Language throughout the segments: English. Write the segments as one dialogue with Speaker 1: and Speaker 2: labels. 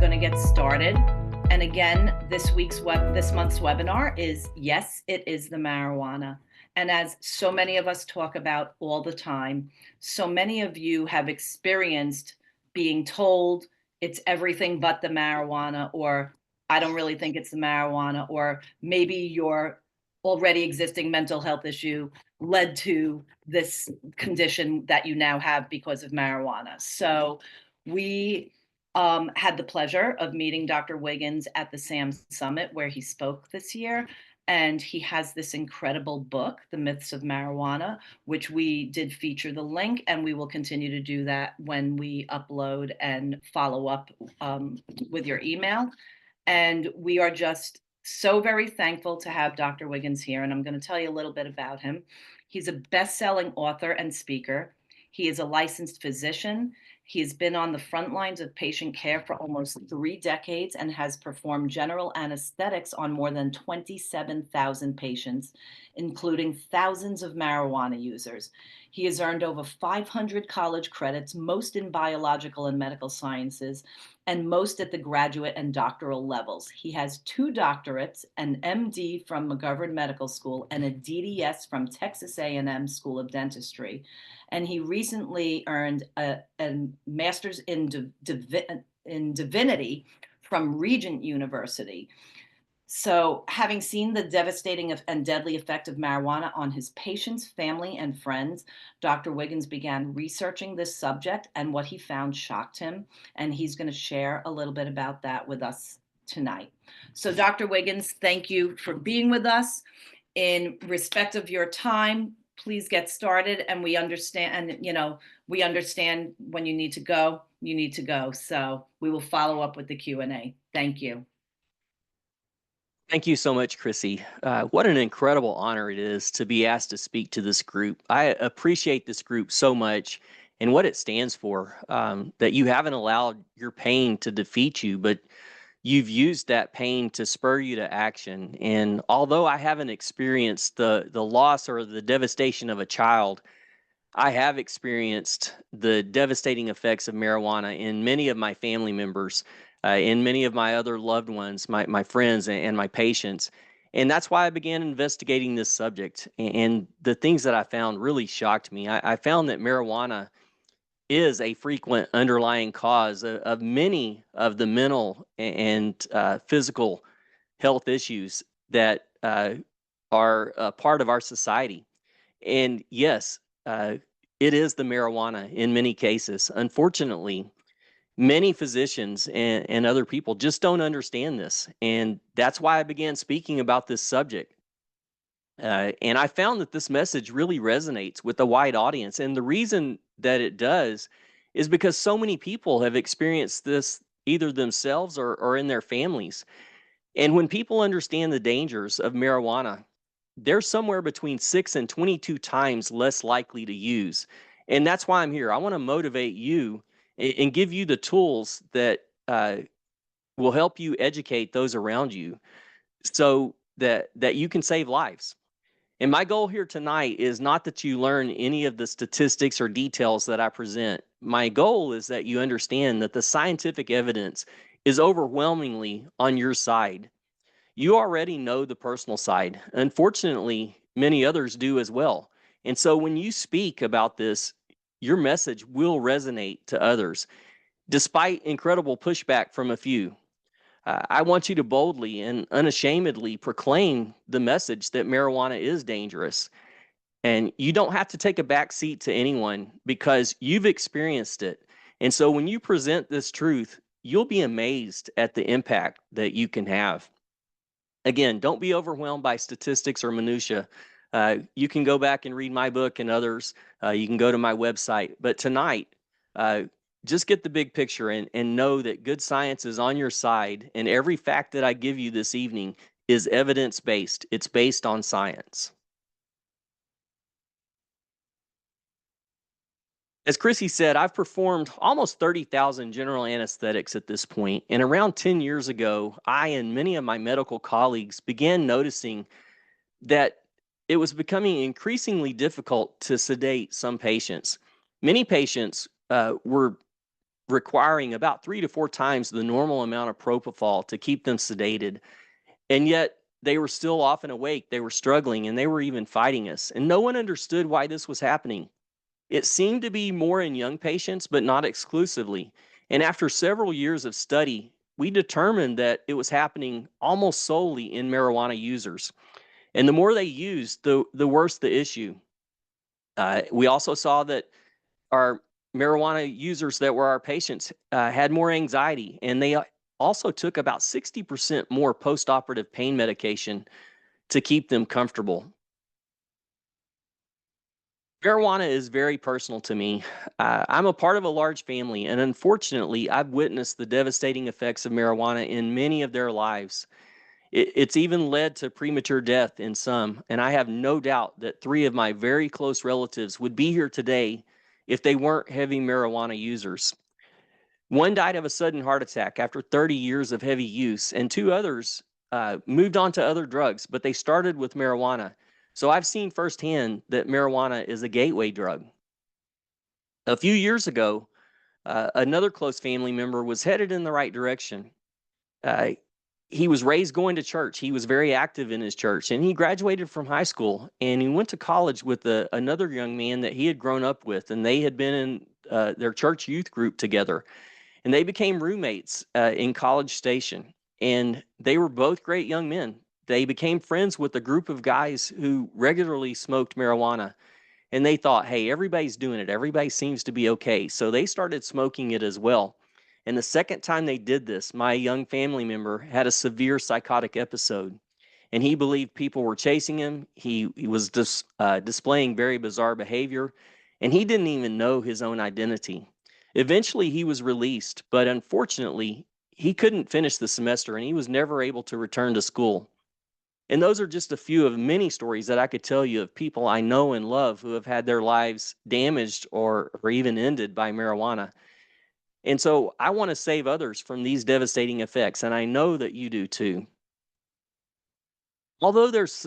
Speaker 1: going to get started. And again, this month's webinar is Yes, It Is the Marijuana. And as so many of us talk about all the time, so many of you have experienced being told it's everything but the marijuana, or I don't really think it's the marijuana, or maybe your already existing mental health issue led to this condition that you now have because of marijuana. So we had the pleasure of meeting Dr. Wiggins at the SAM Summit where he spoke this year. And he has this incredible book, The Myths of Marijuana, which we did feature the link, and we will continue to do that when we upload and follow up with your email. And we are just so very thankful to have Dr. Wiggins here. And I'm going to tell you a little bit about him. He's a best-selling author and speaker. He is a licensed physician. He has been on the front lines of patient care for almost 3 decades and has performed general anesthetics on more than 27,000 patients, including thousands of marijuana users. He has earned over 500 college credits, most in biological and medical sciences, and most at the graduate and doctoral levels. He has 2 doctorates, an MD from McGovern Medical School and a DDS from Texas A&M School of Dentistry. And he recently earned a master's in divinity from Regent University. So, having seen the devastating and deadly effect of marijuana on his patients, family, and friends, Dr. Wiggins began researching this subject, and what he found shocked him. And he's going to share a little bit about that with us tonight. So, Dr. Wiggins, thank you for being with us. In respect of your time, please get started. And we understand, we understand when you need to go, you need to go. So, we will follow up with the Q&A. Thank you.
Speaker 2: Thank you so much, Chrissy. What an incredible honor it is to be asked to speak to this group. I appreciate this group so much and what it stands for, that you haven't allowed your pain to defeat you, but you've used that pain to spur you to action. And although I haven't experienced the loss or the devastation of a child, I have experienced the devastating effects of marijuana in many of my family members, in many of my other loved ones, my friends and my patients. And that's why I began investigating this subject. And the things that I found really shocked me. I found that marijuana is a frequent underlying cause of many of the mental and physical health issues that are a part of our society. And yes, it is the marijuana in many cases. Unfortunately, many physicians and other people just don't understand this. And that's why I began speaking about this subject. And I found that this message really resonates with a wide audience. And the reason that it does is because so many people have experienced this either themselves or in their families. And when people understand the dangers of marijuana, they're somewhere between 6 and 22 times less likely to use. And that's why I'm here. I want to motivate you and give you the tools that will help you educate those around you so that you can save lives. And my goal here tonight is not that you learn any of the statistics or details that I present. My goal is that you understand that the scientific evidence is overwhelmingly on your side. You already know the personal side. Unfortunately, many others do as well. And so when you speak about this, your message will resonate to others, despite incredible pushback from a few. I want you to boldly and unashamedly proclaim the message that marijuana is dangerous. And you don't have to take a back seat to anyone because you've experienced it. And so when you present this truth, you'll be amazed at the impact that you can have. Again, don't be overwhelmed by statistics or minutia. You can go back and read my book and others. You can go to my website. But tonight, just get the big picture and know that good science is on your side. And every fact that I give you this evening is evidence-based. It's based on science. As Chrissy said, I've performed almost 30,000 general anesthetics at this point, and around 10 years ago, I and many of my medical colleagues began noticing that it was becoming increasingly difficult to sedate some patients. Many patients were requiring about 3 to 4 times the normal amount of propofol to keep them sedated. And yet they were still often awake. They were struggling and they were even fighting us. And no one understood why this was happening. It seemed to be more in young patients, but not exclusively. And after several years of study, we determined that it was happening almost solely in marijuana users. And the more they used, the worse the issue. We also saw that our marijuana users that were our patients had more anxiety, and they also took about 60% more postoperative pain medication to keep them comfortable. Marijuana is very personal to me. I'm a part of a large family, and unfortunately, I've witnessed the devastating effects of marijuana in many of their lives. It's even led to premature death in some, and I have no doubt that 3 of my very close relatives would be here today if they weren't heavy marijuana users. One died of a sudden heart attack after 30 years of heavy use, and 2 others moved on to other drugs, but they started with marijuana. So I've seen firsthand that marijuana is a gateway drug. A few years ago, another close family member was headed in the right direction. Uh, he was raised going to church. He was very active in his church, and he graduated from high school and he went to college with another young man that he had grown up with, and they had been in their church youth group together, and they became roommates in College Station. And they were both great young men. They became friends with a group of guys who regularly smoked marijuana, and they thought, hey, everybody's doing it. Everybody seems to be okay. So they started smoking it as well. And the second time they did this, my young family member had a severe psychotic episode, and he believed people were chasing him. He was displaying very bizarre behavior, and he didn't even know his own identity. Eventually, he was released, but unfortunately, he couldn't finish the semester and he was never able to return to school. And those are just a few of many stories that I could tell you of people I know and love who have had their lives damaged or even ended by marijuana. And so I want to save others from these devastating effects, and I know that you do too. Although there's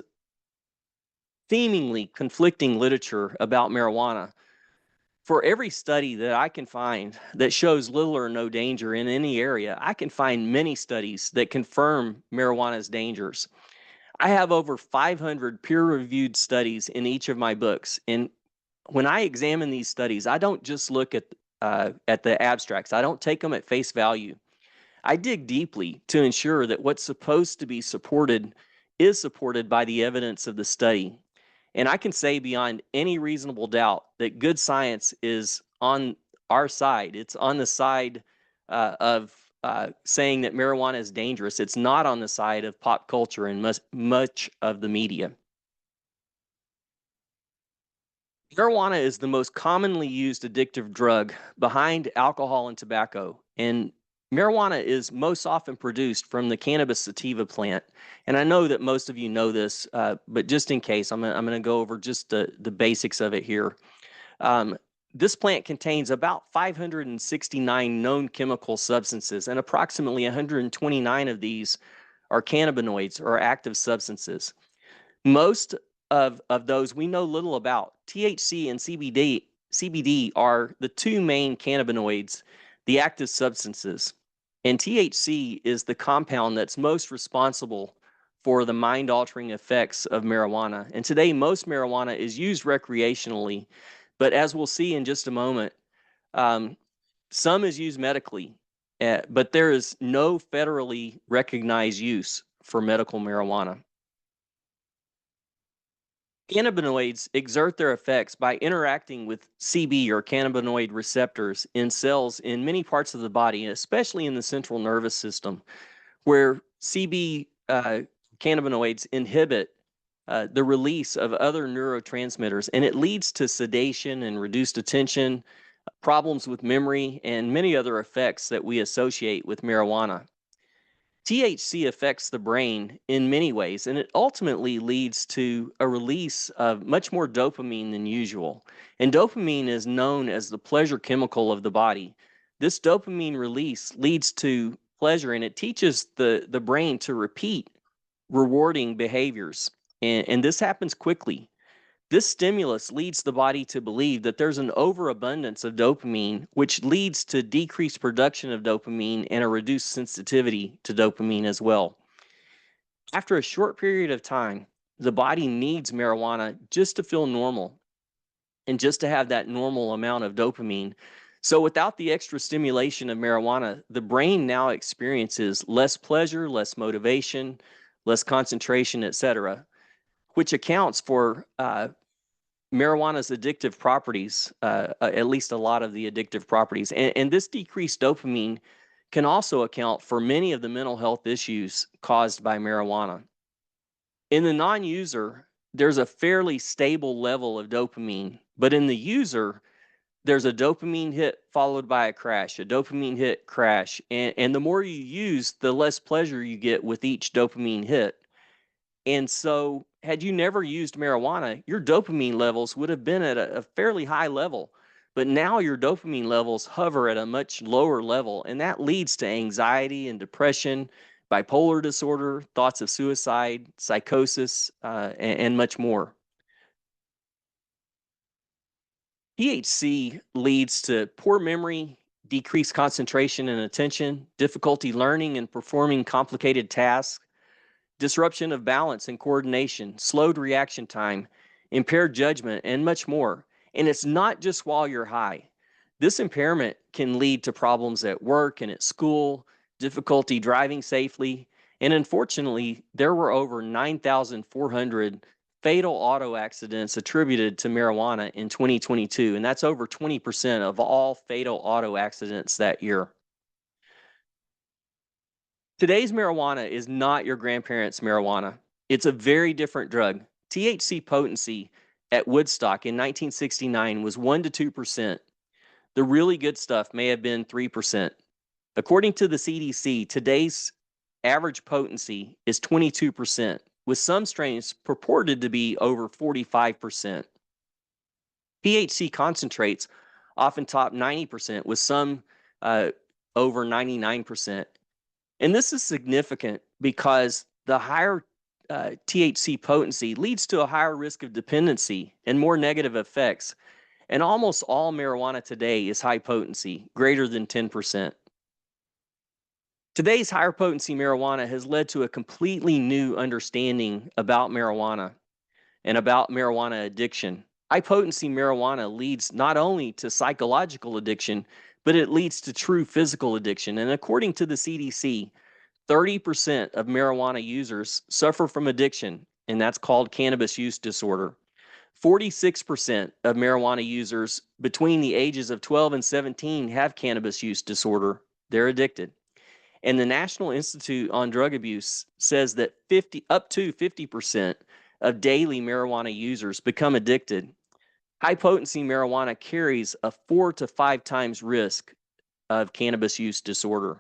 Speaker 2: seemingly conflicting literature about marijuana, for every study that I can find that shows little or no danger in any area, I can find many studies that confirm marijuana's dangers. I have over 500 peer-reviewed studies in each of my books, and when I examine these studies, I don't just look at the abstracts. I don't take them at face value. I dig deeply to ensure that what's supposed to be supported is supported by the evidence of the study. And I can say beyond any reasonable doubt that good science is on our side. It's on the side of saying that marijuana is dangerous. It's not on the side of pop culture and much of the media. Marijuana is the most commonly used addictive drug behind alcohol and tobacco. And marijuana is most often produced from the cannabis sativa plant. And I know that most of you know this, but just in case, I'm going to go over just the basics of it here. Um, this plant contains about 569 known chemical substances, and approximately 129 of these are cannabinoids or active substances. Most of those we know little about. THC and CBD are the 2 main cannabinoids, the active substances. And THC is the compound that's most responsible for the mind-altering effects of marijuana. And today, most marijuana is used recreationally, but as we'll see in just a moment, some is used medically, but there is no federally recognized use for medical marijuana. Cannabinoids exert their effects by interacting with CB or cannabinoid receptors in cells in many parts of the body, especially in the central nervous system, where CB cannabinoids inhibit the release of other neurotransmitters, and it leads to sedation and reduced attention, problems with memory, and many other effects that we associate with marijuana. THC affects the brain in many ways, and it ultimately leads to a release of much more dopamine than usual. And dopamine is known as the pleasure chemical of the body. This dopamine release leads to pleasure, and it teaches the brain to repeat rewarding behaviors. And this happens quickly. This stimulus leads the body to believe that there's an overabundance of dopamine, which leads to decreased production of dopamine and a reduced sensitivity to dopamine as well. After a short period of time, the body needs marijuana just to feel normal and just to have that normal amount of dopamine. So, without the extra stimulation of marijuana, the brain now experiences less pleasure, less motivation, less concentration, etc., which accounts for marijuana's addictive properties, at least a lot of the addictive properties. And this decreased dopamine can also account for many of the mental health issues caused by marijuana. In the non user, there's a fairly stable level of dopamine, but in the user, there's a dopamine hit followed by a crash, a dopamine hit, crash. And the more you use, the less pleasure you get with each dopamine hit. And so, had you never used marijuana, your dopamine levels would have been at a fairly high level. But now your dopamine levels hover at a much lower level, and that leads to anxiety and depression, bipolar disorder, thoughts of suicide, psychosis, and much more. THC leads to poor memory, decreased concentration and attention, difficulty learning and performing complicated tasks, disruption of balance and coordination, slowed reaction time, impaired judgment, and much more. And it's not just while you're high. This impairment can lead to problems at work and at school, difficulty driving safely. And unfortunately, there were over 9,400 fatal auto accidents attributed to marijuana in 2022. And that's over 20% of all fatal auto accidents that year. Today's marijuana is not your grandparents' marijuana. It's a very different drug. THC potency at Woodstock in 1969 was 1 to 2%. The really good stuff may have been 3%. According to the CDC, today's average potency is 22%, with some strains purported to be over 45%. THC concentrates often top 90%, with some over 99%. And this is significant because the higher THC potency leads to a higher risk of dependency and more negative effects. And almost all marijuana today is high potency, greater than 10%. Today's higher potency marijuana has led to a completely new understanding about marijuana and about marijuana addiction. High potency marijuana leads not only to psychological addiction, but it leads to true physical addiction. And according to the CDC, 30% of marijuana users suffer from addiction, and that's called cannabis use disorder. 46% of marijuana users between the ages of 12 and 17 have cannabis use disorder. They're addicted. And the National Institute on Drug Abuse says that up to 50% of daily marijuana users become addicted. High potency marijuana carries a 4 to 5 times risk of cannabis use disorder.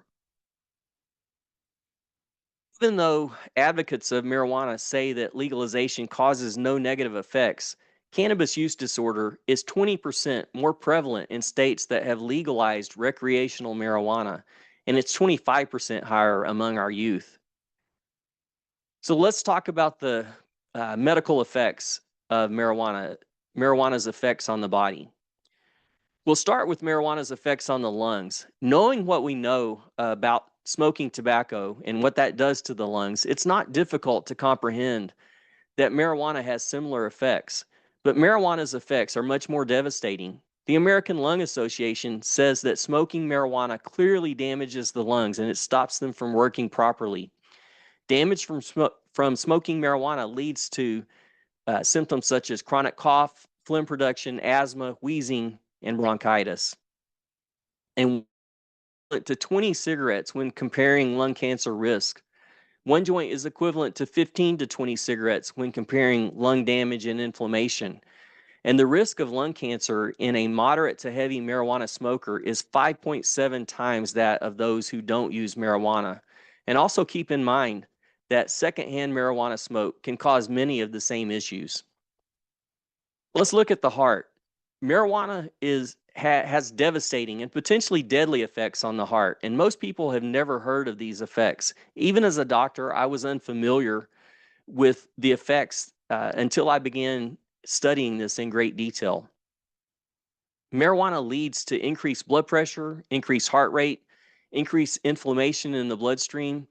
Speaker 2: Even though advocates of marijuana say that legalization causes no negative effects, cannabis use disorder is 20% more prevalent in states that have legalized recreational marijuana, and it's 25% higher among our youth. So let's talk about the medical effects of marijuana's effects on the body. We'll start with marijuana's effects on the lungs. Knowing what we know about smoking tobacco and what that does to the lungs, it's not difficult to comprehend that marijuana has similar effects, but marijuana's effects are much more devastating. The American Lung Association says that smoking marijuana clearly damages the lungs and it stops them from working properly. Damage from smoking marijuana leads to symptoms such as chronic cough, phlegm production, asthma, wheezing, and bronchitis. And to 20 cigarettes when comparing lung cancer risk. One joint is equivalent to 15 to 20 cigarettes when comparing lung damage and inflammation. And the risk of lung cancer in a moderate to heavy marijuana smoker is 5.7 times that of those who don't use marijuana. And also keep in mind that secondhand marijuana smoke can cause many of the same issues. Let's look at the heart. Marijuana has devastating and potentially deadly effects on the heart, and most people have never heard of these effects. Even as a doctor, I was unfamiliar with the effects until I began studying this in great detail. Marijuana leads to increased blood pressure, increased heart rate, increased inflammation in the bloodstream,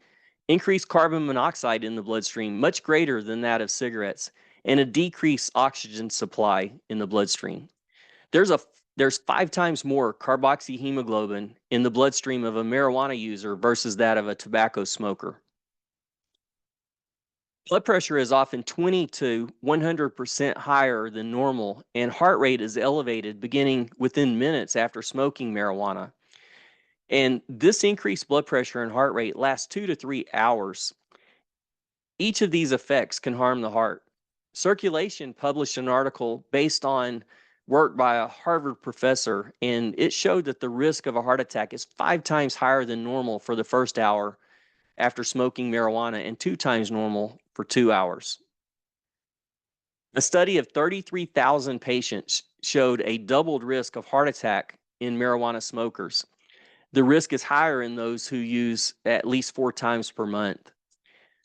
Speaker 2: increased carbon monoxide in the bloodstream, much greater than that of cigarettes, and a decreased oxygen supply in the bloodstream. There's a there's 5 times more carboxyhemoglobin in the bloodstream of a marijuana user versus that of a tobacco smoker. Blood pressure is often 20 to 100% higher than normal, and heart rate is elevated beginning within minutes after smoking marijuana. And this increased blood pressure and heart rate lasts 2 to 3 hours. Each of these effects can harm the heart. Circulation published an article based on work by a Harvard professor, and it showed that the risk of a heart attack is 5 times higher than normal for the first hour after smoking marijuana and 2 times normal for 2 hours. A study of 33,000 patients showed a doubled risk of heart attack in marijuana smokers. The risk is higher in those who use at least 4 times per month.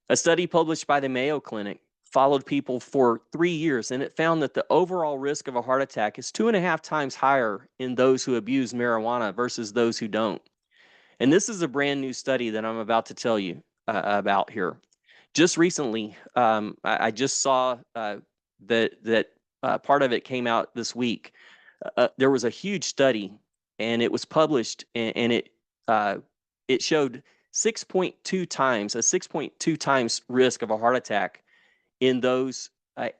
Speaker 2: A study published by the Mayo Clinic followed people for 3 years, and it found that the overall risk of a heart attack is 2.5 times higher in those who abuse marijuana versus those who don't. And this is a brand new study that I'm about to tell you about here. Just recently, I just saw that part of it came out this week. There was a huge study, and it was published, and it showed 6.2 times a 6.2 times risk of a heart attack in those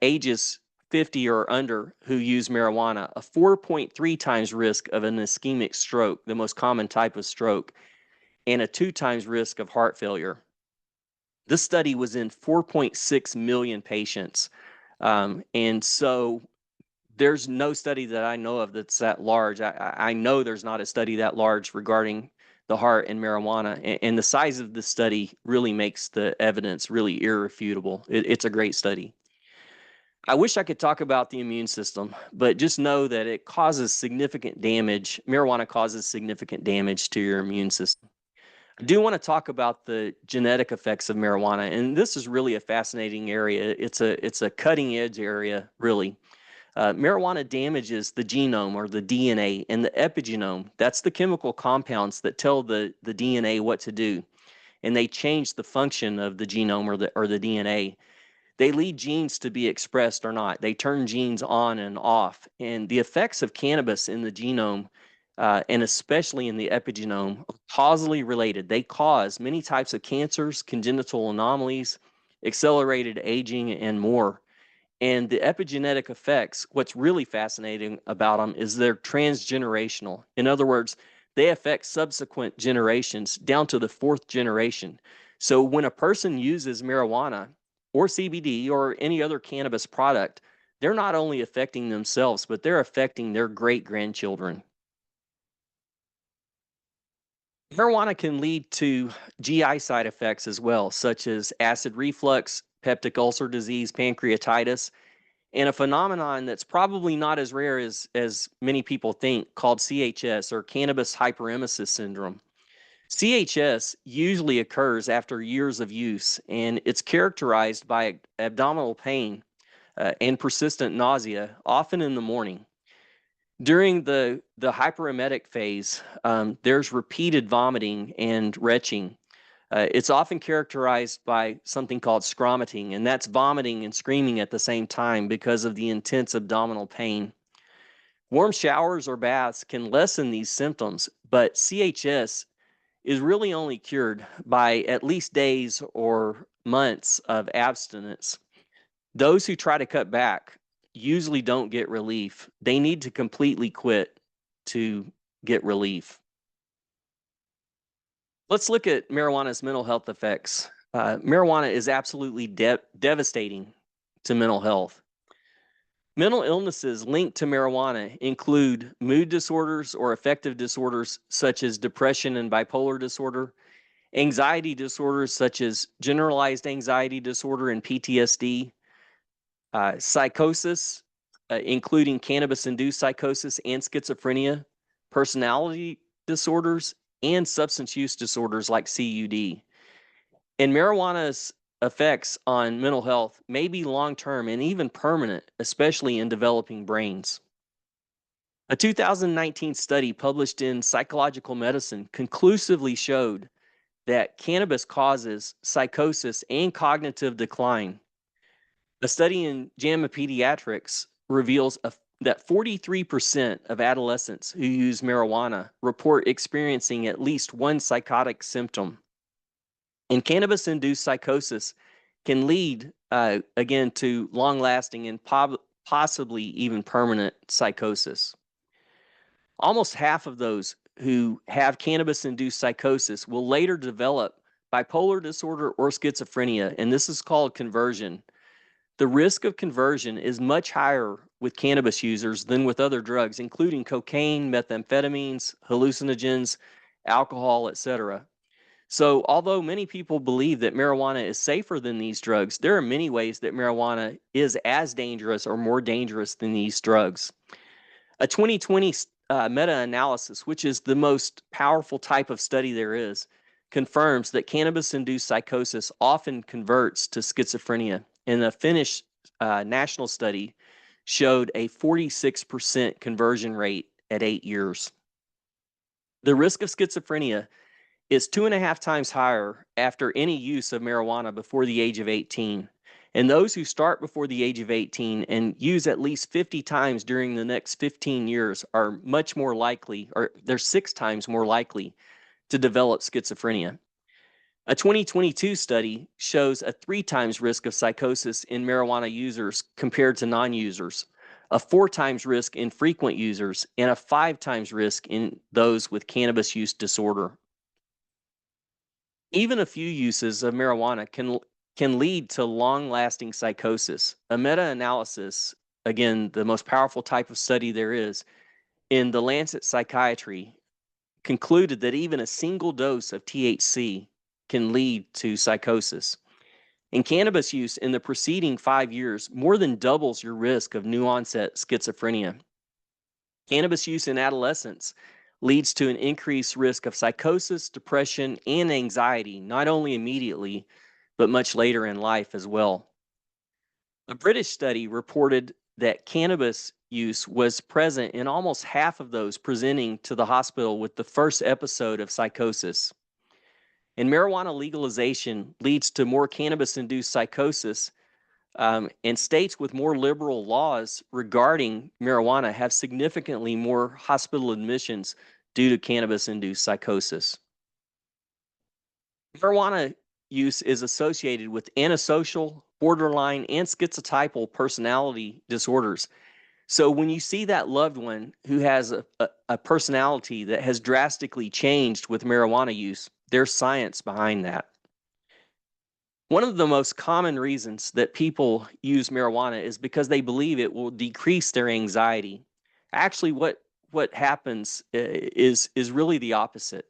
Speaker 2: ages 50 or under who use marijuana, a 4.3 times risk of an ischemic stroke, the most common type of stroke, and a 2 times risk of heart failure. This study was in 4.6 million patients. And so there's no study that I know of that's that large. I know there's not a study that large regarding the heart and marijuana. And the size of the study really makes the evidence really irrefutable. It's a great study. I wish I could talk about the immune system, but just know that it causes significant damage. Marijuana causes significant damage to your immune system. I do want to talk about the genetic effects of marijuana, and this is really a fascinating area. It's a cutting edge area, really. Marijuana damages the genome or the DNA and the epigenome. That's the chemical compounds that tell the DNA what to do, and they change the function of the genome or the DNA. They lead genes to be expressed or not. They turn genes on and off. And the effects of cannabis in the genome, and especially in the epigenome, are causally related. They cause many types of cancers, congenital anomalies, accelerated aging, and more. And the epigenetic effects, what's really fascinating about them is they're transgenerational. In other words, they affect subsequent generations down to the 4th generation. So when a person uses marijuana or CBD or any other cannabis product, they're not only affecting themselves, but they're affecting their great grandchildren. Marijuana can lead to GI side effects as well, such as acid reflux, peptic ulcer disease, pancreatitis, and a phenomenon that's probably not as rare as many people think, called CHS, or cannabis hyperemesis syndrome. CHS usually occurs after years of use, and it's characterized by abdominal pain and persistent nausea, often in the morning. During the hyperemetic phase, there's repeated vomiting and retching. It's often characterized by something called scromiting, and that's vomiting and screaming at the same time because of the intense abdominal pain. Warm showers or baths can lessen these symptoms, but CHS is really only cured by at least days or months of abstinence. Those who try to cut back usually don't get relief. They need to completely quit to get relief. Let's look at marijuana's mental health effects. Marijuana is absolutely devastating to mental health. Mental illnesses linked to marijuana include mood disorders or affective disorders such as depression and bipolar disorder, anxiety disorders such as generalized anxiety disorder and PTSD, psychosis, including cannabis-induced psychosis and schizophrenia, personality disorders, and substance use disorders like CUD. And marijuana's effects on mental health may be long term and even permanent, especially in developing brains. A 2019 study published in Psychological Medicine conclusively showed that cannabis causes psychosis and cognitive decline. A study in JAMA Pediatrics reveals that 43% of adolescents who use marijuana report experiencing at least one psychotic symptom. And cannabis induced psychosis can lead, again, to long lasting and possibly even permanent psychosis. Almost half of those who have cannabis induced psychosis will later develop bipolar disorder or schizophrenia, and this is called conversion. The risk of conversion is much higher with cannabis users than with other drugs, including cocaine, methamphetamines, hallucinogens, alcohol, etc. So, although many people believe that marijuana is safer than these drugs, there are many ways that marijuana is as dangerous or more dangerous than these drugs. A 2020 meta-analysis, which is the most powerful type of study there is, confirms that cannabis-induced psychosis often converts to schizophrenia. And a Finnish national study showed a 46% conversion rate at 8 years. The risk of schizophrenia is 2.5 times higher after any use of marijuana before the age of 18. And those who start before the age of 18 and use at least 50 times during the next 15 years are much more likely, or they're 6 times more likely to develop schizophrenia. A 2022 study shows a 3 times risk of psychosis in marijuana users compared to non-users, a 4 times risk in frequent users, and a 5 times risk in those with cannabis use disorder. Even a few uses of marijuana can lead to long-lasting psychosis. A meta-analysis, again, the most powerful type of study there is, in the Lancet Psychiatry, concluded that even a single dose of THC can lead to psychosis. And cannabis use in the preceding 5 years more than doubles your risk of new onset schizophrenia. Cannabis use in adolescence leads to an increased risk of psychosis, depression, and anxiety, not only immediately, but much later in life as well. A British study reported that cannabis use was present in almost half of those presenting to the hospital with the first episode of psychosis. And marijuana legalization leads to more cannabis-induced psychosis, and states with more liberal laws regarding marijuana have significantly more hospital admissions due to cannabis-induced psychosis. Marijuana use is associated with antisocial, borderline, and schizotypal personality disorders. So when you see that loved one who has a personality that has drastically changed with marijuana use, there's science behind that. One of the most common reasons that people use marijuana is because they believe it will decrease their anxiety. Actually, what happens is really the opposite.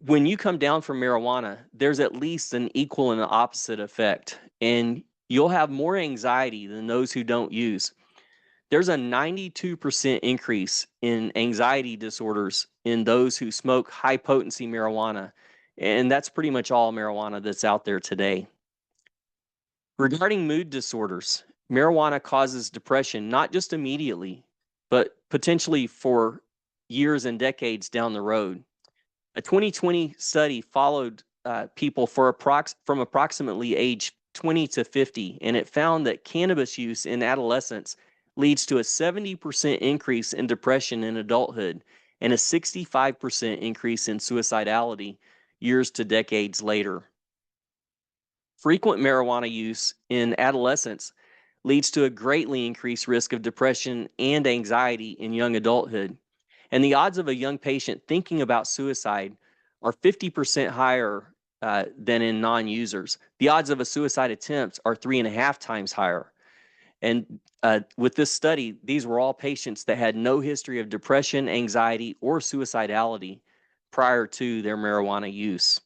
Speaker 2: When you come down from marijuana, there's at least an equal and opposite effect, and you'll have more anxiety than those who don't use. There's a 92% increase in anxiety disorders in those who smoke high potency marijuana. And that's pretty much all marijuana that's out there today. Regarding mood disorders, marijuana causes depression not just immediately, but potentially for years and decades down the road. A 2020 study followed people from approximately age 20 to 50, and it found that cannabis use in adolescence leads to a 70% increase in depression in adulthood and a 65% increase in suicidality years to decades later. Frequent marijuana use in adolescence leads to a greatly increased risk of depression and anxiety in young adulthood. And the odds of a young patient thinking about suicide are 50% higher than in non-users. The odds of a suicide attempt are 3.5 times higher. And with this study, these were all patients that had no history of depression, anxiety, or suicidality prior to their marijuana use.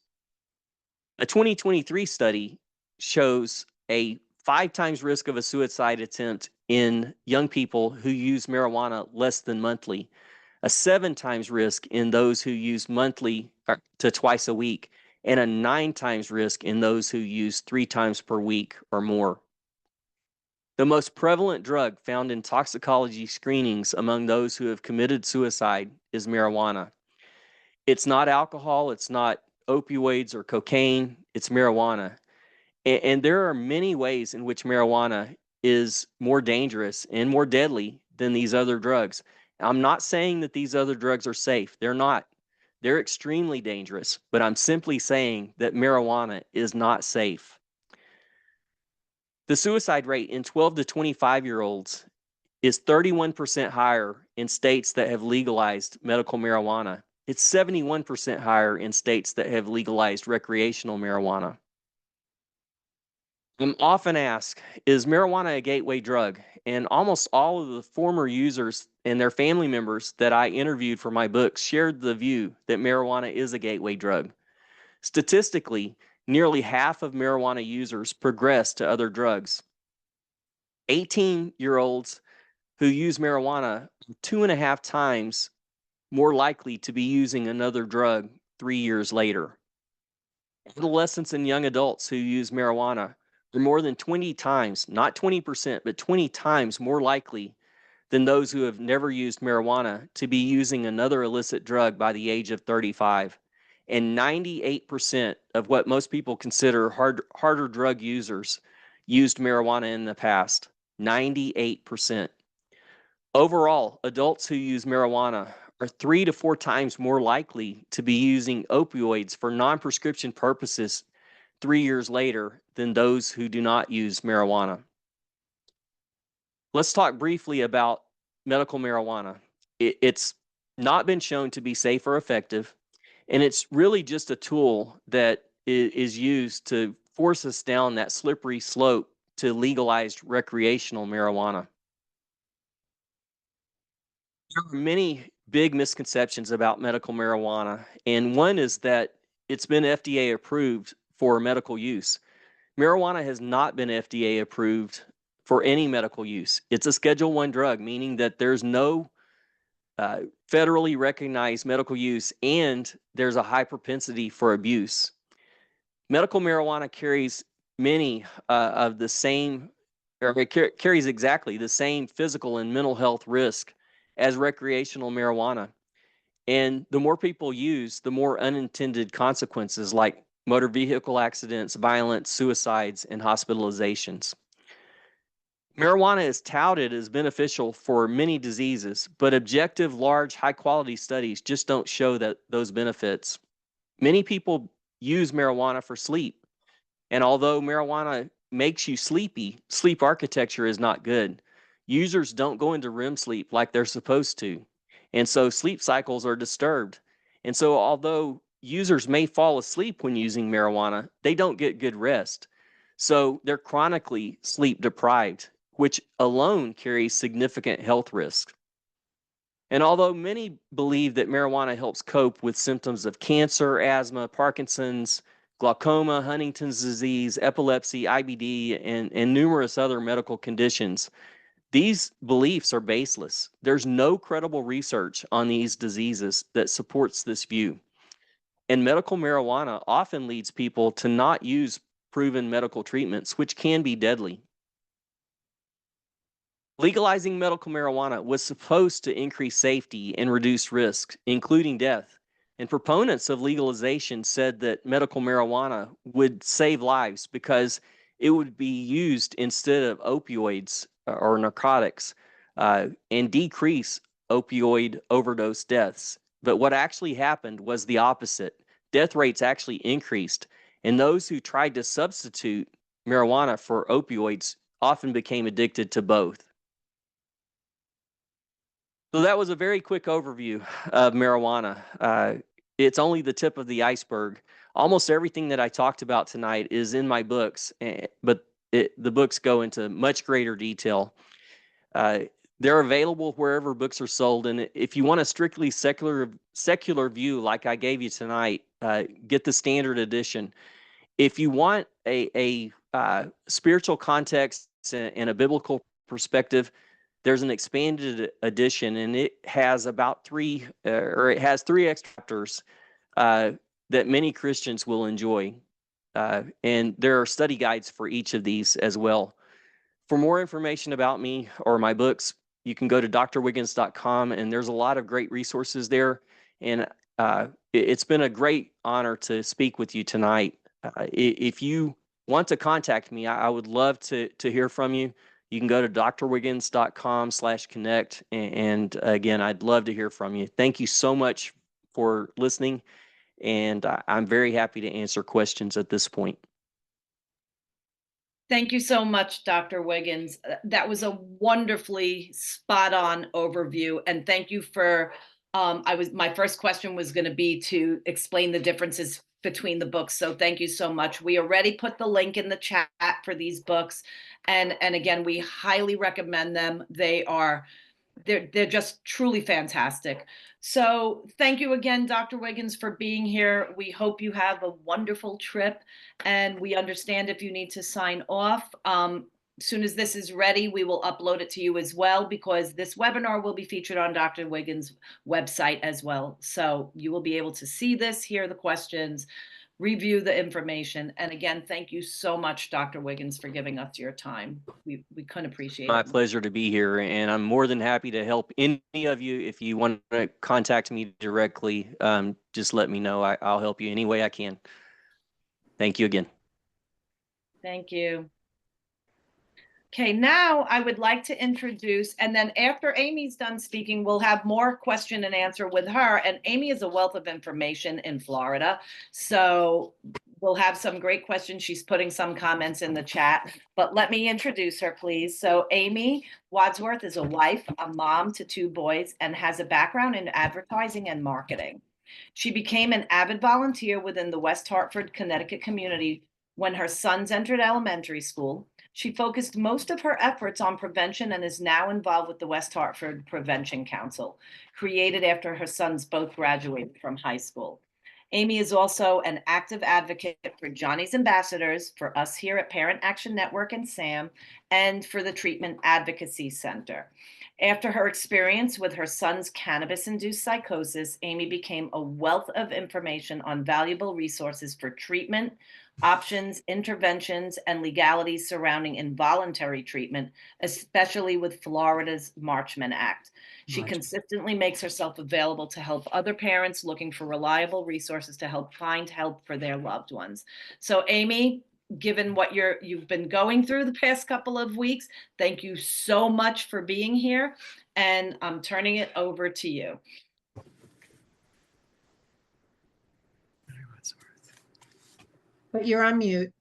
Speaker 2: A 2023 study shows a 5 times risk of a suicide attempt in young people who use marijuana less than monthly, a 7 times risk in those who use monthly to twice a week, and a 9 times risk in those who use 3 times per week or more. The most prevalent drug found in toxicology screenings among those who have committed suicide is marijuana. It's not alcohol, it's not opioids or cocaine, it's marijuana. And there are many ways in which marijuana is more dangerous and more deadly than these other drugs. I'm not saying that these other drugs are safe. They're not. They're extremely dangerous, but I'm simply saying that marijuana is not safe. The suicide rate in 12 to 25-year-olds is 31% higher in states that have legalized medical marijuana. It's 71% higher in states that have legalized recreational marijuana. I'm often asked, is marijuana a gateway drug? And almost all of the former users and their family members that I interviewed for my books shared the view that marijuana is a gateway drug. Statistically, nearly half of marijuana users progress to other drugs. 18-year-olds who use marijuana are 2.5 times more likely to be using another drug 3 years later. Adolescents and young adults who use marijuana are more than 20 times, not 20%, but 20 times more likely than those who have never used marijuana to be using another illicit drug by the age of 35. And 98% of what most people consider harder drug users used marijuana in the past. 98%. Overall, adults who use marijuana are 3 to 4 times more likely to be using opioids for non-prescription purposes 3 years later than those who do not use marijuana. Let's talk briefly about medical marijuana. It's not been shown to be safe or effective, and it's really just a tool that is used to force us down that slippery slope to legalized recreational marijuana. There are many big misconceptions about medical marijuana, and one is that it's been FDA approved for medical use. Marijuana has not been FDA approved for any medical use. It's a Schedule 1 drug, meaning that there's no federally recognized medical use, and there's a high propensity for abuse. Medical marijuana carries many of the same, or it carries exactly the same physical and mental health risk as recreational marijuana. And the more people use, the more unintended consequences like motor vehicle accidents, violence, suicides, and hospitalizations. Marijuana is touted as beneficial for many diseases, but objective, large, high quality studies just don't show that those benefits. Many people use marijuana for sleep. And although marijuana makes you sleepy, sleep architecture is not good. Users don't go into REM sleep like they're supposed to. And so sleep cycles are disturbed. And so although users may fall asleep when using marijuana, they don't get good rest. So they're chronically sleep deprived, which alone carries significant health risks. And although many believe that marijuana helps cope with symptoms of cancer, asthma, Parkinson's, glaucoma, Huntington's disease, epilepsy, IBD, and numerous other medical conditions, these beliefs are baseless. There's no credible research on these diseases that supports this view. And medical marijuana often leads people to not use proven medical treatments, which can be deadly. Legalizing medical marijuana was supposed to increase safety and reduce risk, including death. And proponents of legalization said that medical marijuana would save lives because it would be used instead of opioids or narcotics and decrease opioid overdose deaths. But what actually happened was the opposite. Death rates actually increased, and those who tried to substitute marijuana for opioids often became addicted to both. So that was a very quick overview of marijuana. It's only the tip of the iceberg. Almost everything that I talked about tonight is in my books, but the books go into much greater detail. They're available wherever books are sold, and if you want a strictly secular view like I gave you tonight, get the standard edition. If you want a spiritual context and a biblical perspective, there's an expanded edition, and it has about three extra chapters that many Christians will enjoy. And there are study guides for each of these as well. For more information about me or my books, you can go to drwiggins.com, and there's a lot of great resources there. And it's been a great honor to speak with you tonight. If you want to contact me, I would love to hear from you. You can go to drwiggins.com/connect. And again, I'd love to hear from you. Thank you so much for listening. And I'm very happy to answer questions at this point.
Speaker 1: Thank you so much, Dr. Wiggins. That was a wonderfully spot on overview. And thank you for, my first question was going to be to explain the differences between the books. So thank you so much. We already put the link in the chat for these books. And again, we highly recommend them. They're just truly fantastic. So thank you again, Dr. Wiggins, for being here. We hope you have a wonderful trip, and we understand if you need to sign off. As soon as this is ready, we will upload it to you as well, because this webinar will be featured on Dr. Wiggins' website as well. So you will be able to see this, hear the questions, review the information. And again, thank you so much, Dr. Wiggins, for giving us your time. We couldn't appreciate
Speaker 2: My
Speaker 1: it.
Speaker 2: pleasure to be here, and I'm more than happy to help any of you. If you want to contact me directly, just let me know. I'll help you any way I can. Thank you again.
Speaker 1: Thank you. Okay, now I would like to introduce, and then after Amy's done speaking, we'll have more question and answer with her. And Amy is a wealth of information in Florida. So we'll have some great questions. She's putting some comments in the chat, but let me introduce her, please. So Amy Wadsworth is a wife, a mom to 2 boys, and has a background in advertising and marketing. She became an avid volunteer within the West Hartford, Connecticut community when her sons entered elementary school. She focused most of her efforts on prevention and is now involved with the West Hartford Prevention Council, created after her sons both graduated from high school. Amy is also an active advocate for Johnny's Ambassadors, for us here at Parent Action Network and SAM, and for the Treatment Advocacy Center. After her experience with her son's cannabis-induced psychosis, Amy became a wealth of information on valuable resources for treatment, options, interventions, and legalities surrounding involuntary treatment, especially with Florida's Marchman Act. She consistently makes herself available to help other parents looking for reliable resources to help find help for their loved ones. So Amy, given what you've been going through the past couple of weeks, thank you so much for being here, and I'm turning it over to you.
Speaker 3: But you're on mute.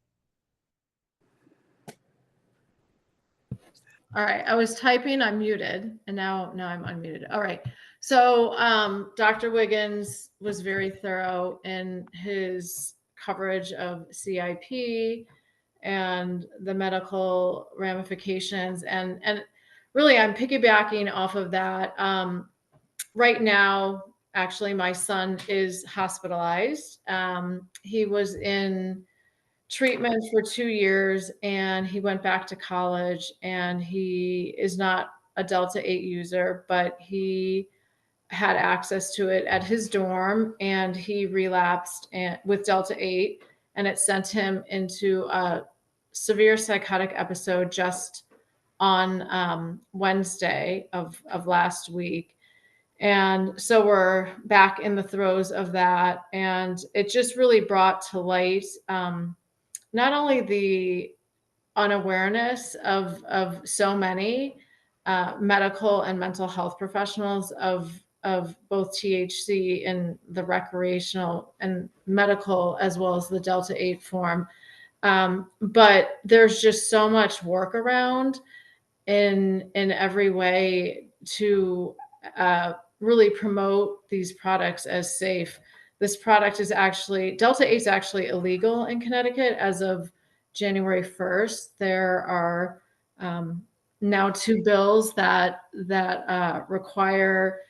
Speaker 3: All right, I was typing, I'm muted, and now I'm unmuted. All right, so Dr. Wiggins was very thorough in his coverage of CIP and the medical ramifications, and really I'm piggybacking off of that. Right now, actually, my son is hospitalized. He was in treatment for 2 years, and he went back to college, and he is not a Delta 8 user, but he had access to it at his dorm, and he relapsed with Delta 8, and it sent him into a severe psychotic episode just on Wednesday of last week. And so we're back in the throes of that. And it just really brought to light not only the unawareness of so many medical and mental health professionals of both THC in the recreational and medical, as well as the Delta 8 form. But there's just so much workaround in every way to really promote these products as safe. This product is actually, Delta 8 is actually illegal in Connecticut as of January 1st. There are now 2 bills that require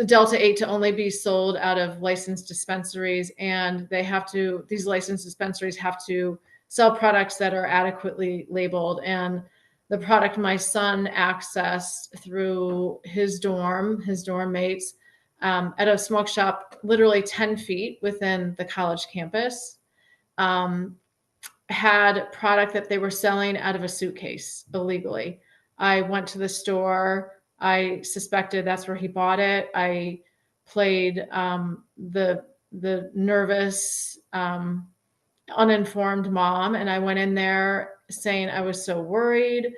Speaker 3: Delta 8 to only be sold out of licensed dispensaries, and these licensed dispensaries have to sell products that are adequately labeled. And the product my son accessed through his dorm mates at a smoke shop literally 10 feet within the college campus, had product that they were selling out of a suitcase illegally. I went to the store. I suspected that's where he bought it. I played the nervous, uninformed mom, and I went in there saying I was so worried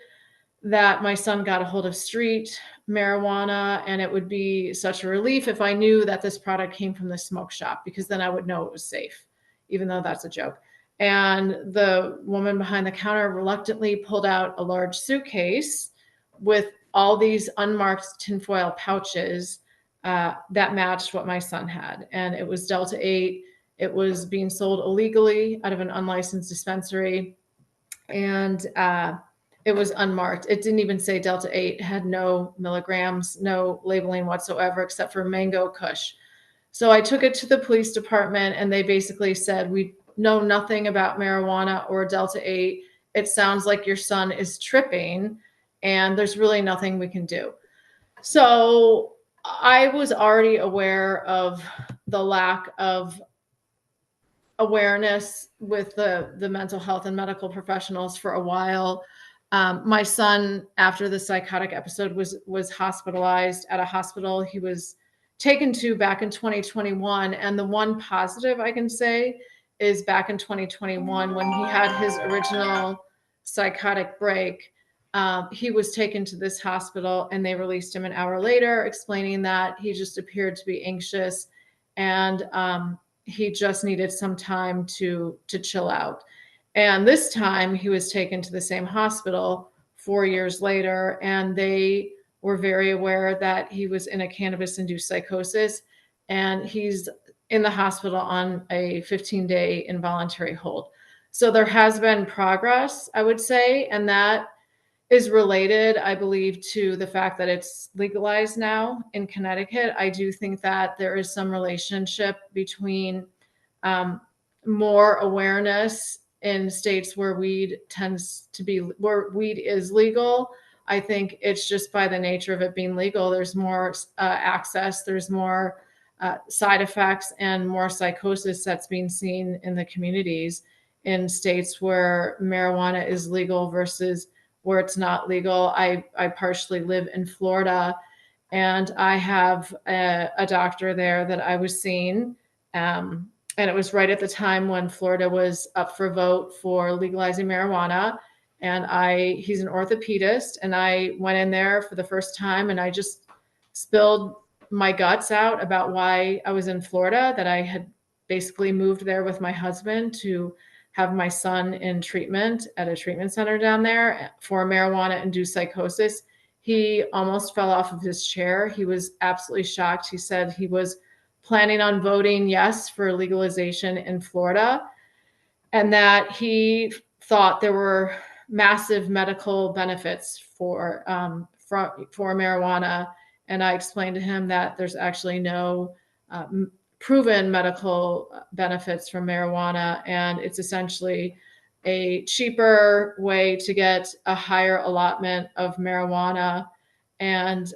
Speaker 3: that my son got a hold of street marijuana, and it would be such a relief if I knew that this product came from the smoke shop, because then I would know it was safe, even though that's a joke. And the woman behind the counter reluctantly pulled out a large suitcase with all these unmarked tinfoil pouches that matched what my son had. And it was Delta 8. It was being sold illegally out of an unlicensed dispensary. And it was unmarked. It didn't even say Delta 8, had no milligrams, no labeling whatsoever, except for Mango Kush. So I took it to the police department, and they basically said, we know nothing about marijuana or Delta 8. It sounds like your son is tripping, and there's really nothing we can do. So I was already aware of the lack of awareness with the mental health and medical professionals for a while. My son, after the psychotic episode, was hospitalized at a hospital he was taken to back in 2021. And the one positive I can say is back in 2021, when he had his original psychotic break, he was taken to this hospital, and they released him an hour later, explaining that he just appeared to be anxious, and he just needed some time to chill out. And this time he was taken to the same hospital 4 years later, and they were very aware that he was in a cannabis-induced psychosis, and he's in the hospital on a 15-day involuntary hold. So there has been progress, I would say, and that is related, I believe, to the fact that it's legalized now in Connecticut. I do think that there is some relationship between more awareness in states where weed is legal. I think it's just by the nature of it being legal, there's more access, there's more side effects, and more psychosis that's being seen in the communities in states where marijuana is legal versus where it's not legal. I partially live in Florida, and I have a doctor there that I was seeing. And it was right at the time when Florida was up for vote for legalizing marijuana. And he's an orthopedist, and I went in there for the first time, and I just spilled my guts out about why I was in Florida, that I had basically moved there with my husband to have my son in treatment at a treatment center down there for marijuana-induced psychosis. He almost fell off of his chair. He was absolutely shocked. He said he was planning on voting yes for legalization in Florida, and that he thought there were massive medical benefits for marijuana. And I explained to him that there's actually no proven medical benefits from marijuana, and it's essentially a cheaper way to get a higher allotment of marijuana, and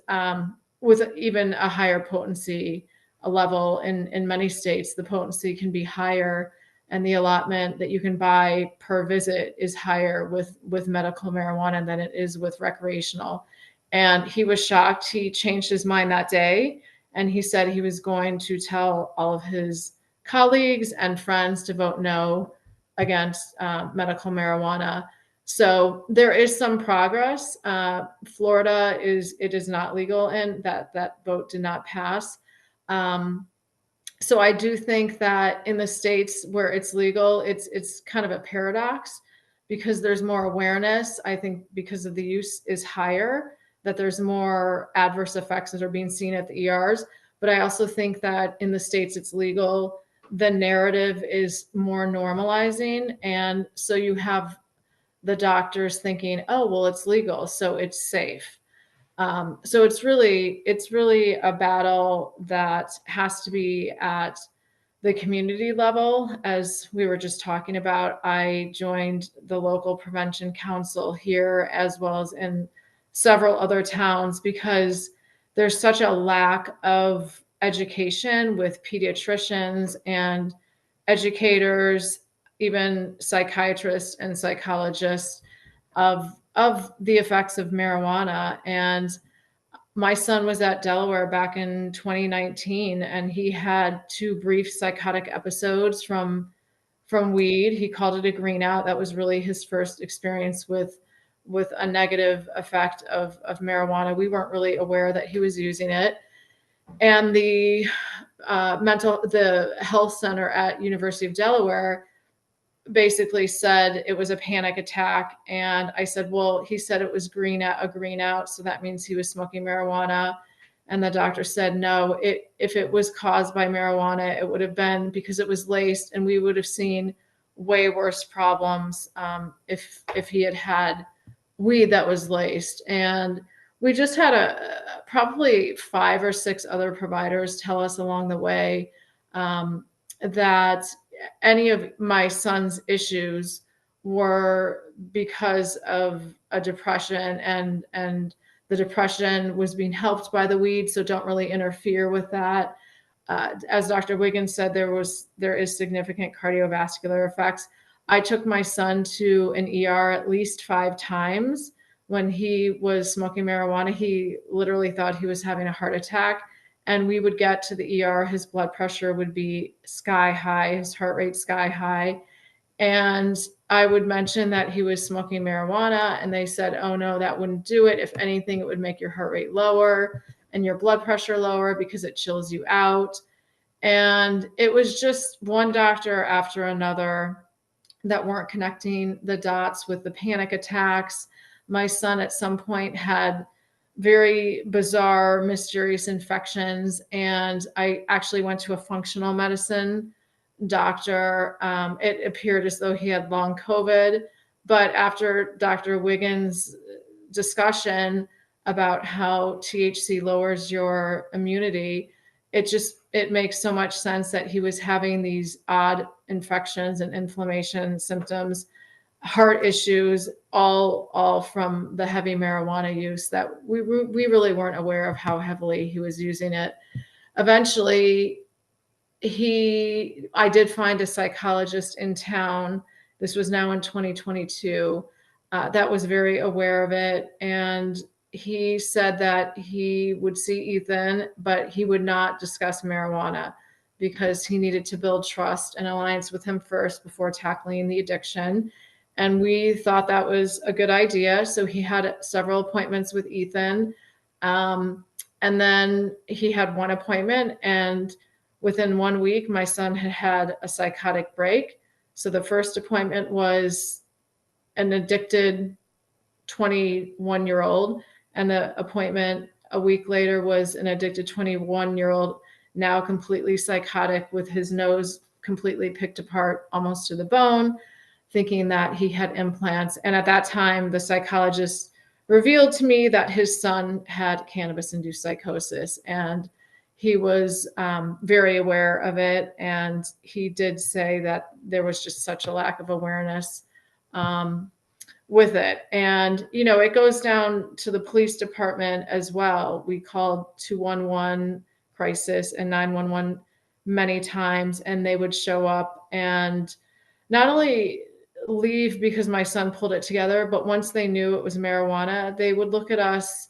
Speaker 3: with even a higher potency level. In many states, the potency can be higher, and the allotment that you can buy per visit is higher with medical marijuana than it is with recreational. And he was shocked. He changed his mind that day, and he said he was going to tell all of his colleagues and friends to vote no against medical marijuana. So there is some progress. Florida is not legal, and that vote did not pass. So I do think that in the states where it's legal, it's kind of a paradox, because there's more awareness. I think because of the use is higher, that there's more adverse effects that are being seen at the ERs. But I also think that in the states it's legal, the narrative is more normalizing. And so you have the doctors thinking, oh, well, it's legal, so it's safe. So it's really a battle that has to be at the community level. As we were just talking about, I joined the local prevention council here, as well as in several other towns, because there's such a lack of education with pediatricians and educators, even psychiatrists and psychologists of the effects of marijuana. And my son was at Delaware back in 2019, and he had 2 brief psychotic episodes from weed. He called it a green out. That was really his first experience with a negative effect of marijuana. We weren't really aware that he was using it. And the health center at University of Delaware basically said it was a panic attack. And I said, well, he said it was a green out. So that means he was smoking marijuana. And the doctor said, no, if it was caused by marijuana, it would have been because it was laced, and we would have seen way worse problems if he had weed that was laced. And we just had probably 5 or 6 other providers tell us along the way that any of my son's issues were because of a depression, and the depression was being helped by the weed. So don't really interfere with that. As Dr. Wiggins said, there is significant cardiovascular effects. I took my son to an ER at least 5 times when he was smoking marijuana. He literally thought he was having a heart attack. And we would get to the ER, his blood pressure would be sky high, his heart rate sky high. And I would mention that he was smoking marijuana, and they said, oh no, that wouldn't do it. If anything, it would make your heart rate lower and your blood pressure lower because it chills you out. And it was just one doctor after another that weren't connecting the dots with the panic attacks. My son at some point had very bizarre, mysterious infections. And I actually went to a functional medicine doctor. It appeared as though he had long COVID. But after Dr. Wiggins' discussion about how THC lowers your immunity, it makes so much sense that he was having these odd infections and inflammation symptoms, heart issues, all from the heavy marijuana use that we really weren't aware of how heavily he was using it. Eventually, I did find a psychologist in town. This was now in 2022, that was very aware of it. And he said that he would see Ethan, but he would not discuss marijuana because he needed to build trust and alliance with him first before tackling the addiction. And we thought that was a good idea. So he had several appointments with Ethan. And then he had one appointment, and within 1 week, my son had a psychotic break. So the first appointment was an addicted 21-year-old, and the appointment a week later was an addicted 21-year-old, now completely psychotic with his nose completely picked apart almost to the bone, thinking that he had implants. And at that time, the psychologist revealed to me that his son had cannabis-induced psychosis, and he was very aware of it. And he did say that there was just such a lack of awareness with it. And, it goes down to the police department as well. We called 211 crisis and 911 many times, and they would show up and not only leave because my son pulled it together, but once they knew it was marijuana, they would look at us.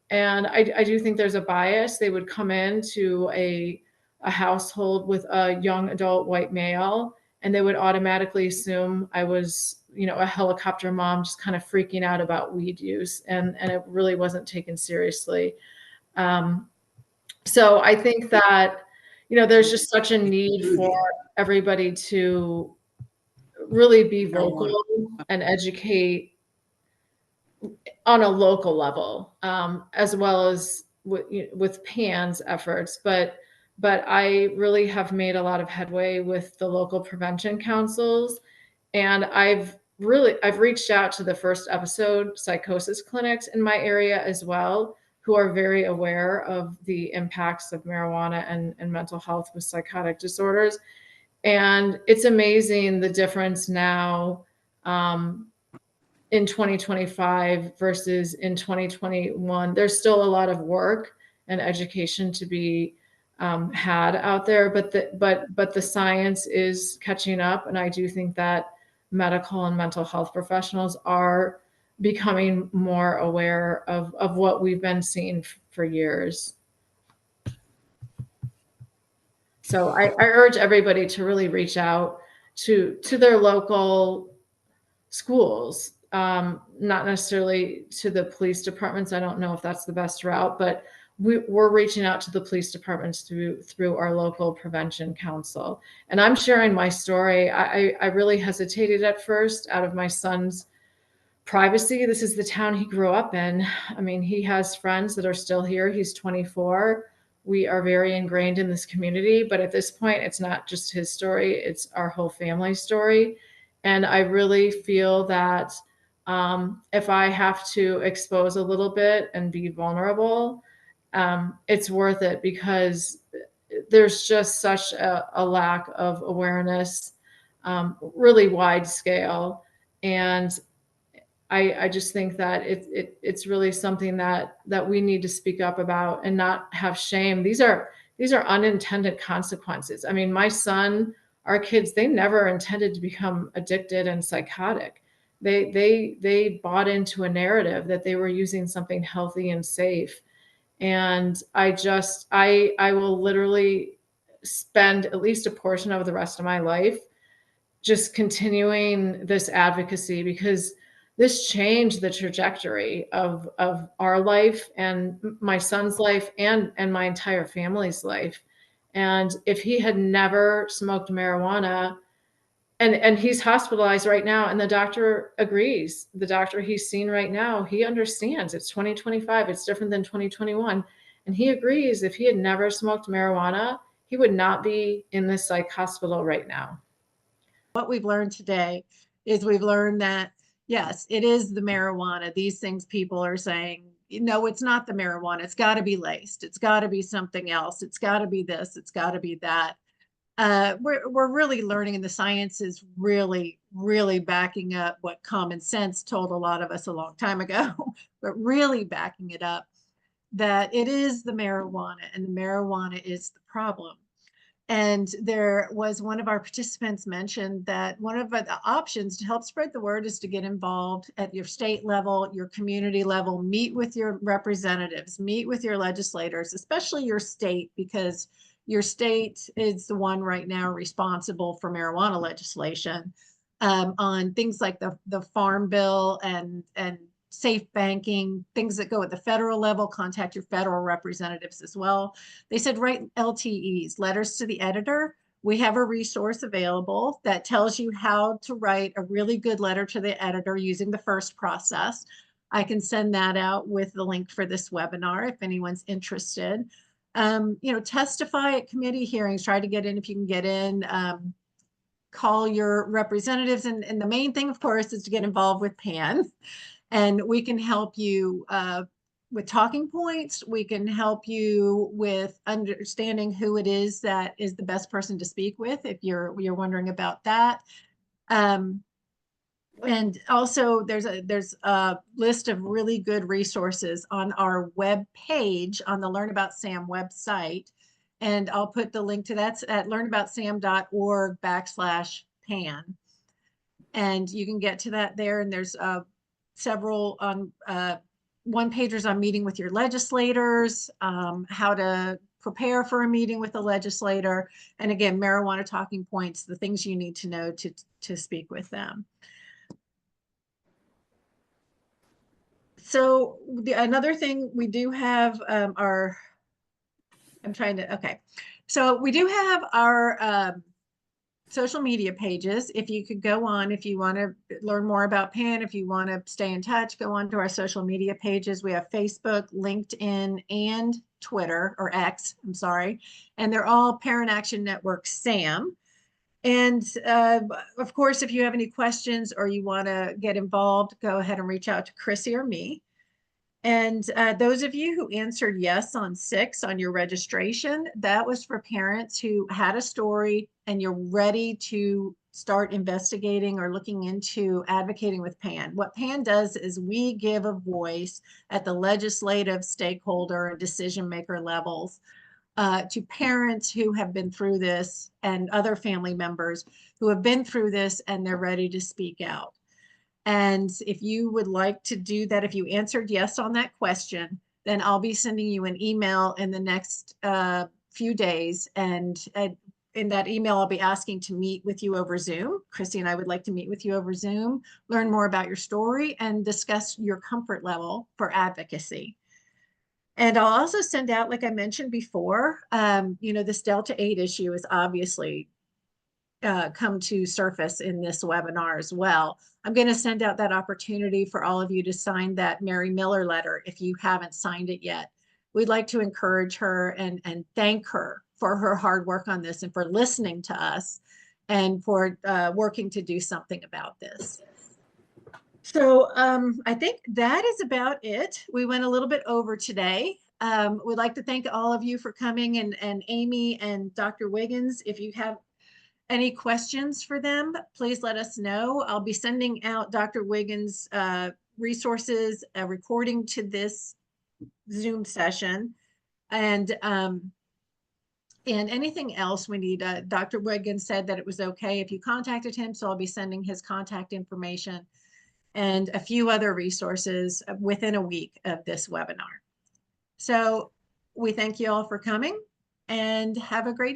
Speaker 3: And I do think there's a bias. They would come into a household with a young adult white male, and they would automatically assume I was, a helicopter mom just kind of freaking out about weed use. And it really wasn't taken seriously. So I think that, there's just such a need for everybody to really be vocal and educate on a local level, as well as with PAN's efforts. But I really have made a lot of headway with the local prevention councils, and I've reached out to the first episode psychosis clinics in my area as well, who are very aware of the impacts of marijuana and mental health with psychotic disorders. And it's amazing the difference now in 2025 versus in 2021. There's still a lot of work and education to be had out there, but the science is catching up, and I do think that medical and mental health professionals are becoming more aware of what we've been seeing for years. So I urge everybody to really reach out to their local schools, not necessarily to the police departments. I don't know if that's the best route, but we're reaching out to the police departments through our local prevention council. And I'm sharing my story. I really hesitated at first out of my son's privacy. This is the town he grew up in. I mean, he has friends that are still here. He's 24. We are very ingrained in this community, but at this point, it's not just his story, it's our whole family story. And I really feel that if I have to expose a little bit and be vulnerable, it's worth it, because there's just such a lack of awareness, really wide scale. And I just think that it's really something that we need to speak up about and not have shame. These are unintended consequences. I mean, my son, our kids, they never intended to become addicted and psychotic. They bought into a narrative that they were using something healthy and safe. And I will literally spend at least a portion of the rest of my life just continuing this advocacy, because this changed the trajectory of our life and my son's life and my entire family's life. And if he had never smoked marijuana, and he's hospitalized right now, and the doctor agrees, the doctor he's seen right now, he understands it's 2025, it's different than 2021. And he agrees, if he had never smoked marijuana, he would not be in this psych hospital right now.
Speaker 4: What we've learned today is we've learned that, yes, it is the marijuana. These things people are saying, no, it's not the marijuana. It's got to be laced. It's got to be something else. It's got to be this. It's got to be that. We're really learning, and the science is really, really backing up what common sense told a lot of us a long time ago, but really backing it up, that it is the marijuana, and the marijuana is the problem. And there was one of our participants mentioned that one of the options to help spread the word is to get involved at your state level, your community level, meet with your representatives, meet with your legislators, especially your state, because your state is the one right now responsible for marijuana legislation, on things like the Farm Bill and safe banking, things that go at the federal level. Contact your federal representatives as well. They said write LTEs, letters to the editor. We have a resource available that tells you how to write a really good letter to the editor using the FIRST process. I can send that out with the link for this webinar if anyone's interested. Testify at committee hearings, try to get in if you can get in. Call your representatives, and the main thing, of course, is to get involved with PAN. And we can help you with talking points. We can help you with understanding who it is that is the best person to speak with, if you're wondering about that. And also there's a list of really good resources on our web page on the Learn About SAM website. And I'll put the link to that's at learnaboutsam.org/PAN. And you can get to that there. And there's several on one-pagers on meeting with your legislators, how to prepare for a meeting with a legislator, and again, marijuana talking points, the things you need to know to speak with them. So another thing we do have so we do have our social media pages. If you could go on, if you want to learn more about PAN, if you want to stay in touch, go on to our social media pages. We have Facebook, LinkedIn, and Twitter, or X, I'm sorry. And they're all Parent Action Network SAM. And of course, if you have any questions or you want to get involved, go ahead and reach out to Chrissy or me. And those of you who answered yes on 6 on your registration, that was for parents who had a story and you're ready to start investigating or looking into advocating with PAN. What PAN does is we give a voice at the legislative, stakeholder, and decision maker levels to parents who have been through this and other family members who have been through this and they're ready to speak out. And if you would like to do that, if you answered yes on that question, then I'll be sending you an email in the next few days. And in that email, I'll be asking to meet with you over Zoom. Christy and I would like to meet with you over Zoom, learn more about your story, and discuss your comfort level for advocacy. And I'll also send out, like I mentioned before, this Delta 8 issue is obviously come to surface in this webinar as well. I'm going to send out that opportunity for all of you to sign that Mary Miller letter if you haven't signed it yet. We'd like to encourage her and thank her for her hard work on this and for listening to us and for working to do something about this. So I think that is about it. We went a little bit over today. We'd like to thank all of you for coming, and Amy and Dr. Wiggins, if you have any questions for them, please let us know. I'll be sending out Dr. Wiggins' resources, a recording to this Zoom session, and anything else we need. Dr. Wiggins said that it was okay if you contacted him, so I'll be sending his contact information and a few other resources within a week of this webinar. So we thank you all for coming and have a great evening.